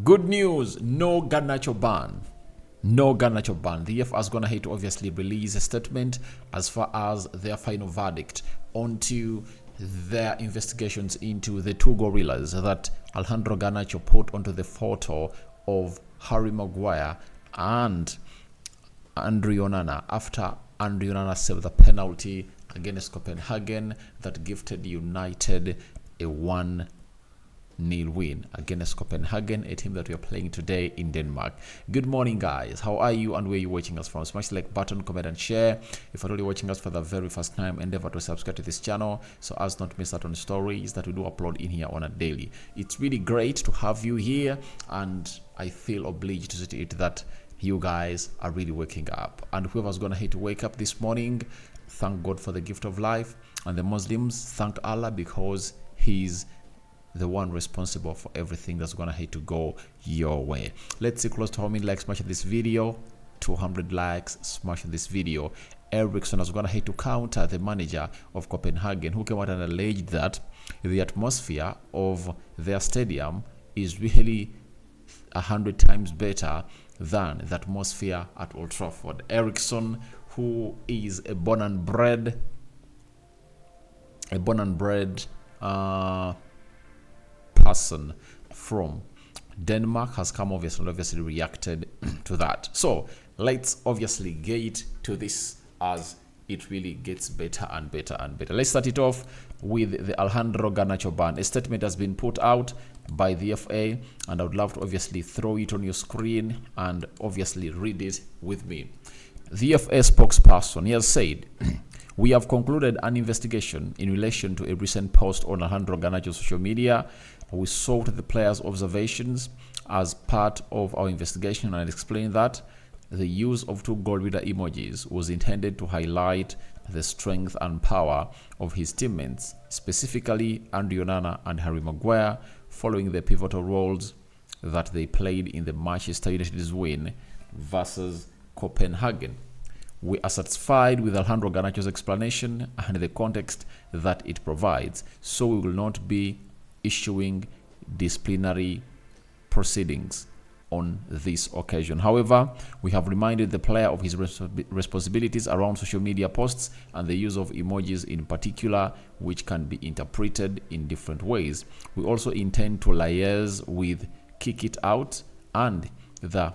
Good news, no Garnacho ban. No Garnacho ban. The FA is going to have to obviously release a statement as far as their final verdict onto their investigations into the two gorillas that Alejandro Garnacho put onto the photo of Harry Maguire and Andre Onana after Andre Onana saved the penalty against Copenhagen that gifted United a 1-0 win against Copenhagen, a team that we are playing today in Denmark. Good morning, guys. How are you and where are you watching us from? Smash the like button, comment and share. If you're already watching us for the very first time, endeavor to subscribe to this channel so as not to miss out on stories that we do upload in here on a daily. It's really great to have you here, and I feel obliged to state that you guys are really waking up. And whoever's gonna hate to wake up this morning, thank God for the gift of life. And the Muslims, thank Allah because He's the one responsible for everything that's gonna hate to go your way. Let's see close to how many likes smash this video. 200 likes, smash this video. Eriksen is gonna hate to counter the manager of Copenhagen, who came out and alleged that the atmosphere of their stadium is really 100 times better than the atmosphere at Old Trafford. Eriksen, who is a born and bred person from Denmark, has come obviously reacted to that. So let's obviously get to this as it really gets better and better and better. Let's start it off with the Alejandro Garnacho ban. A statement has been put out by the FA, and I would love to obviously throw it on your screen and obviously read it with me. The FA spokesperson, he has said, "We have concluded an investigation in relation to a recent post on Alejandro Garnacho's social media. We sought the player's observations as part of our investigation and explained that the use of two gorilla emojis was intended to highlight the strength and power of his teammates, specifically Andre Onana and Harry Maguire, following the pivotal roles that they played in the Manchester United's win versus Copenhagen. We are satisfied with Alejandro Garnacho's explanation and the context that it provides, so we will not be issuing disciplinary proceedings on this occasion. However, we have reminded the player of his responsibilities around social media posts and the use of emojis in particular, which can be interpreted in different ways. We also intend to liaise with Kick It Out and the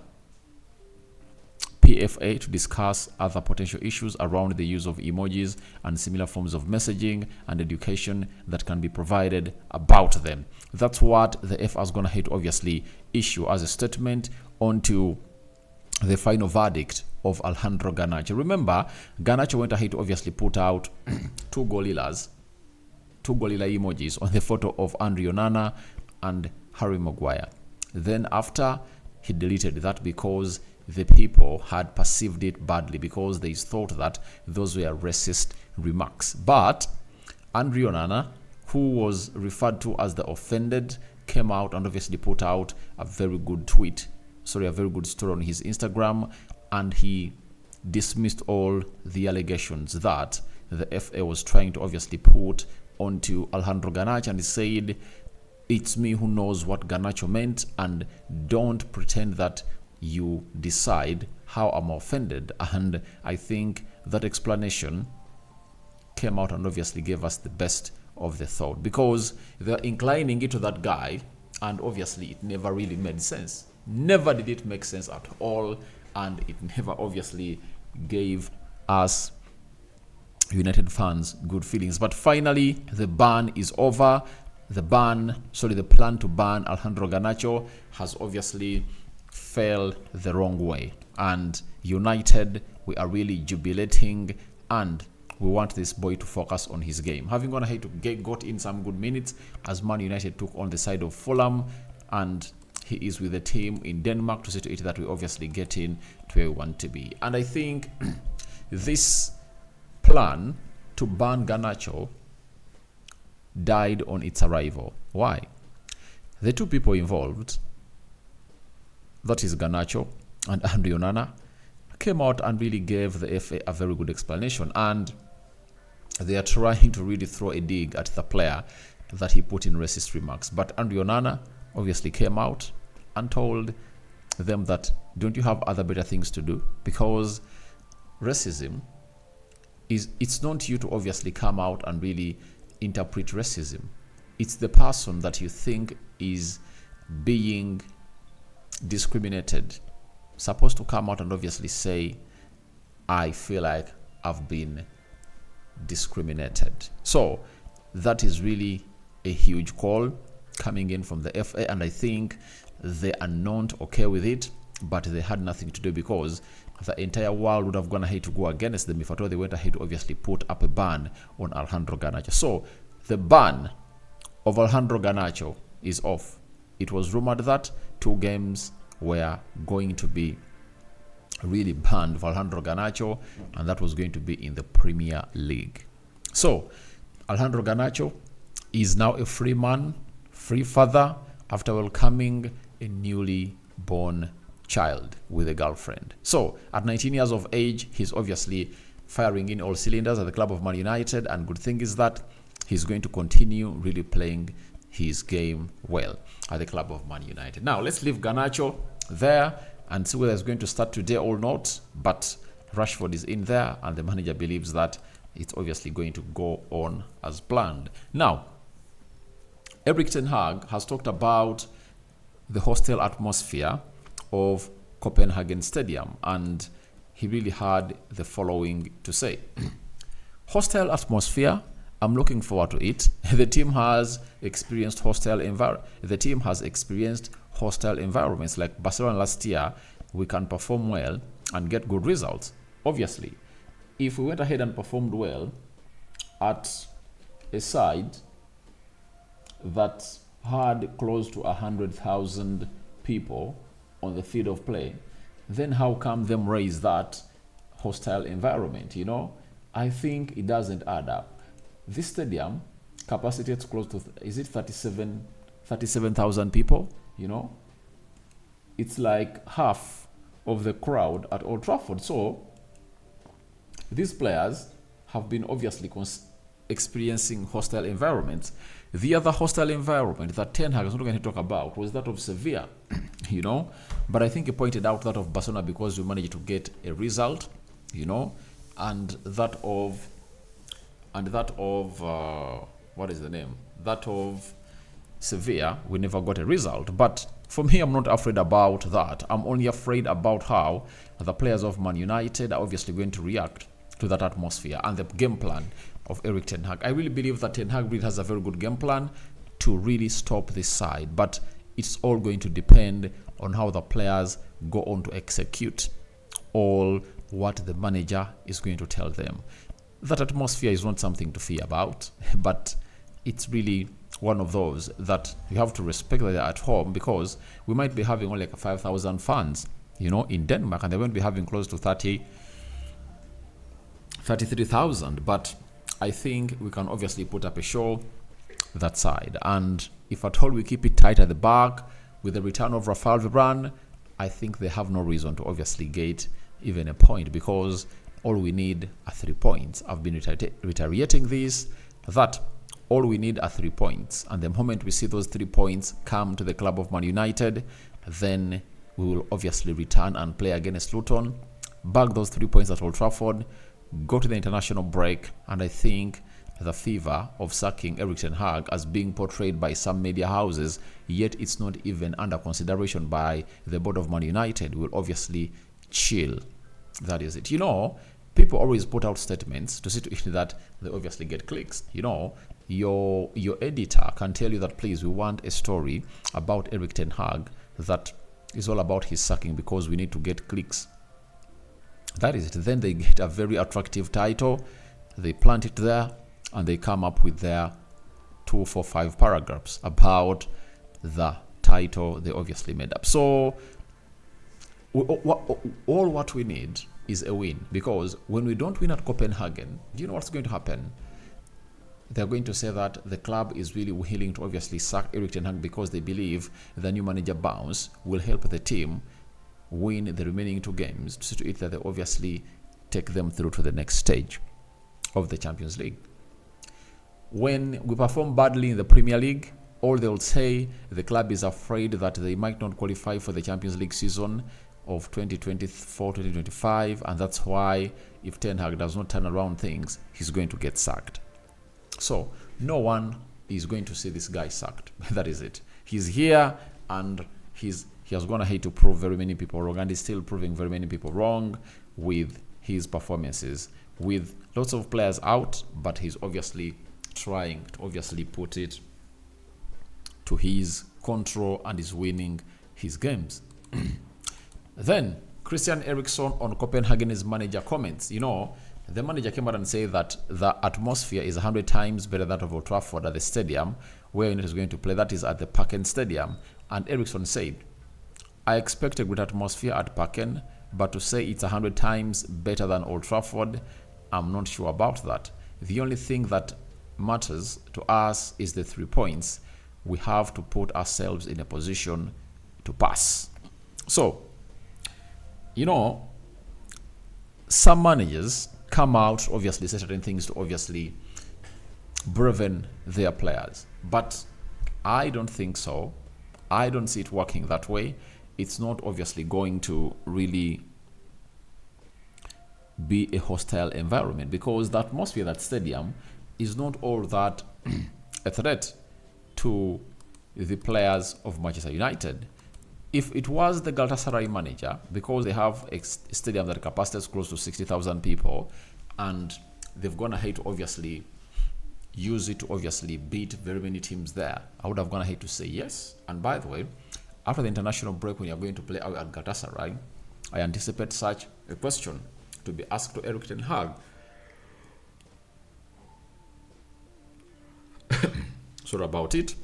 PFA to discuss other potential issues around the use of emojis and similar forms of messaging and education that can be provided about them." That's what the FA is going to have to obviously issue as a statement onto the final verdict of Alejandro Garnacho. Remember, Garnacho went ahead to obviously put out two gorilla emojis on the photo of Andre Onana and Harry Maguire. Then after, he deleted that because the people had perceived it badly, because they thought that those were racist remarks. But Andre Onana, who was referred to as the offended, came out and obviously put out a very good story on his Instagram, and he dismissed all the allegations that the FA was trying to obviously put onto Alejandro Garnacho, and he said, "It's me who knows what Garnacho meant, and don't pretend that you decide how I'm offended." And I think that explanation came out and obviously gave us the best of the thought, because they're inclining it to that guy, and obviously it never really made sense. Never did it make sense at all, and it never obviously gave us United fans good feelings. But finally, the ban is over. The plan to ban Alejandro Garnacho has obviously fell the wrong way, and United, we are really jubilating, and we want this boy to focus on his game. Having gone ahead to got in some good minutes as Man United took on the side of Fulham, and he is with the team in Denmark to see to it that we obviously get in to where we want to be. And I think this plan to ban Garnacho died on its arrival. Why? The two people involved, that is Garnacho and Andre Onana, came out and really gave the FA a very good explanation, and they are trying to really throw a dig at the player that he put in racist remarks. But Andre Onana obviously came out and told them that, don't you have other better things to do? Because racism it's not you to obviously come out and really interpret racism. It's the person that you think is being discriminated supposed to come out and obviously say, I feel like I've been discriminated. So that is really a huge call coming in from the FA, and I think they are not okay with it, but they had nothing to do because the entire world would have gone ahead to go against them if at all they went ahead to obviously put up a ban on Alejandro Garnacho. So the ban of Alejandro Garnacho is off. It was rumored that 2 games were going to be really banned for Alejandro Garnacho, and that was going to be in the Premier League. So Alejandro Garnacho is now a free man, free father, after welcoming a newly born child with a girlfriend. So at 19 years of age, he's obviously firing in all cylinders at the club of Man United, and good thing is that he's going to continue really playing his game well at the club of Man United. Now let's leave Garnacho there and see whether it's going to start today or not, but Rashford is in there and the manager believes that it's obviously going to go on as planned. Now, Erik ten Hag has talked about the hostile atmosphere of Copenhagen Stadium, and he really had the following to say. Hostile atmosphere, I'm looking forward to it. The team has experienced hostile environments like Barcelona last year. We can perform well and get good results. Obviously, if we went ahead and performed well at a side that had close to 100,000 people on the field of play, then how come them raise that hostile environment? I think it doesn't add up. This stadium capacity is close to, is it 37,000 people? It's like half of the crowd at Old Trafford. So these players have been obviously experiencing hostile environments. The other hostile environment that Ten Hag is not going to talk about was that of Sevilla, But I think he pointed out that of Barcelona because we managed to get a result, and that of what is the name? That of Sevilla, we never got a result. But for me, I'm not afraid about that. I'm only afraid about how the players of Man United are obviously going to react to that atmosphere and the game plan of Erik ten Hag. I really believe that Ten Hag really has a very good game plan to really stop this side, but it's all going to depend on how the players go on to execute all what the manager is going to tell them. That atmosphere is not something to fear about, but it's really one of those that you have to respect that they're at home, because we might be having only like 5,000 fans, in Denmark, and they won't be having close to 33,000. But I think we can obviously put up a show that side. And if at all we keep it tight at the back with the return of Rafael Varane, I think they have no reason to obviously get even a point, because all we need are 3 points. I've been reiterating this, that all we need are 3 points. And the moment we see those 3 points come to the club of Man United, then we will obviously return and play against Luton, bag those 3 points at Old Trafford, go to the international break, and I think the fever of sacking Erik ten Hag as being portrayed by some media houses, yet it's not even under consideration by the board of Man United, will obviously chill. That is it. People always put out statements to see to it that they obviously get clicks. Your editor can tell you that, please, we want a story about Erik ten Hag that is all about his sacking because we need to get clicks. That is it. Then they get a very attractive title, they plant it there, and they come up with their 2, 4, 5 paragraphs about the title they obviously made up. So all what we need is a win, because when we don't win at Copenhagen, do you know what's going to happen? They're going to say that the club is really willing to obviously sack Erik ten Hag because they believe the new manager bounce will help the team win the remaining 2 games, to see to it that they obviously take them through to the next stage of the Champions League. When we perform badly in the Premier League, Or they'll say the club is afraid that they might not qualify for the Champions League season of 2024-2025, and that's why if Ten Hag does not turn around things, he's going to get sacked. So no one is going to see this guy sacked. That is it. He's here, and he has gone ahead to prove very many people wrong, and he's still proving very many people wrong with his performances, with lots of players out, but he's obviously trying to obviously put it to his control and is winning his games. Then Christian Eriksen on Copenhagen's manager comments. You know, the manager came out and said that the atmosphere is 100 times better than that of Old Trafford at the stadium where United is going to play. That is at the Parken Stadium. And Eriksen said, I expect a great atmosphere at Parken, but to say it's 100 times better than Old Trafford, I'm not sure about that. The only thing that matters to us is the 3 points. We have to put ourselves in a position to pass. So, you know, some managers come out, obviously say certain things to obviously burden their players. But I don't think so. I don't see it working that way. It's not obviously going to really be a hostile environment, because the atmosphere at that stadium is not all that a threat to the players of Manchester United. If it was the Galatasaray manager, because they have a stadium that capacity is close to 60,000 people, and they've gone ahead to obviously use it to obviously beat very many teams there, I would have gone ahead to say yes. And by the way, after the international break, when you're going to play out at Galatasaray, I anticipate such a question to be asked to Erik ten Hag. Sorry about it.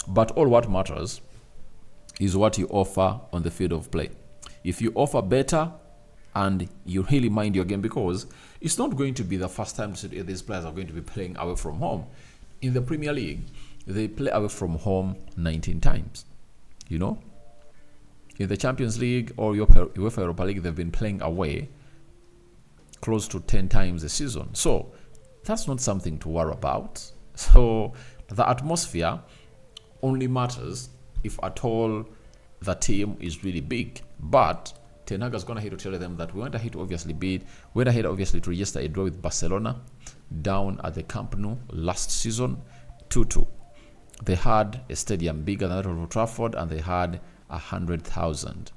But all what matters is what you offer on the field of play. If you offer better and you really mind your game, because it's not going to be the first time these players are going to be playing away from home. In the Premier League, they play away from home 19 times. You know? In the Champions League or UEFA Europa League, they've been playing away close to 10 times a season. So that's not something to worry about. So the atmosphere only matters if at all the team is really big. But Ten Hag is going to tell them that we went ahead to obviously beat, we went ahead obviously to register a draw with Barcelona down at the Camp Nou last season, 2-2. They had a stadium bigger than that of Old Trafford, and they had 100,000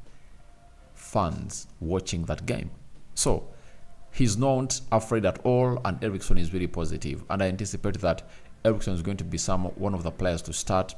fans watching that game. So he's not afraid at all, and Eriksen is really positive. And I anticipate that Eriksen is going to be one of the players to start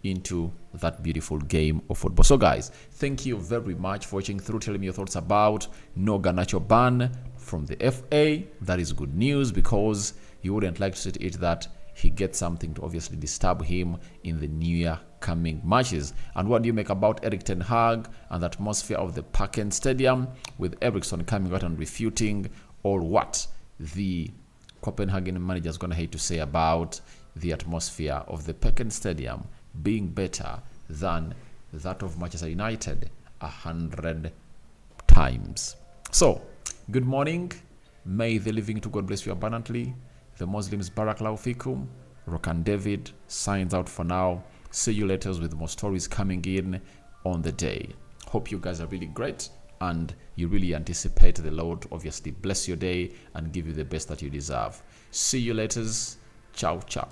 into that beautiful game of football. So guys, thank you very much for watching through, telling me your thoughts about no Garnacho ban from the FA. That is good news, because you wouldn't like to see it that he gets something to obviously disturb him in the new year coming matches. And what do you make about Erik ten Hag and the atmosphere of the Parken Stadium, with Eriksen coming out and refuting all what the Copenhagen manager is going to hate to say about the atmosphere of the Parken Stadium being better than that of Manchester United 100 times. So, good morning. May the living to God bless you abundantly. The Muslims Barakallahu Fikum. Rokan David signs out for now. See you later with more stories coming in on the day. Hope you guys are really great, and you really anticipate the Lord obviously bless your day and give you the best that you deserve. See you later. Ciao, ciao.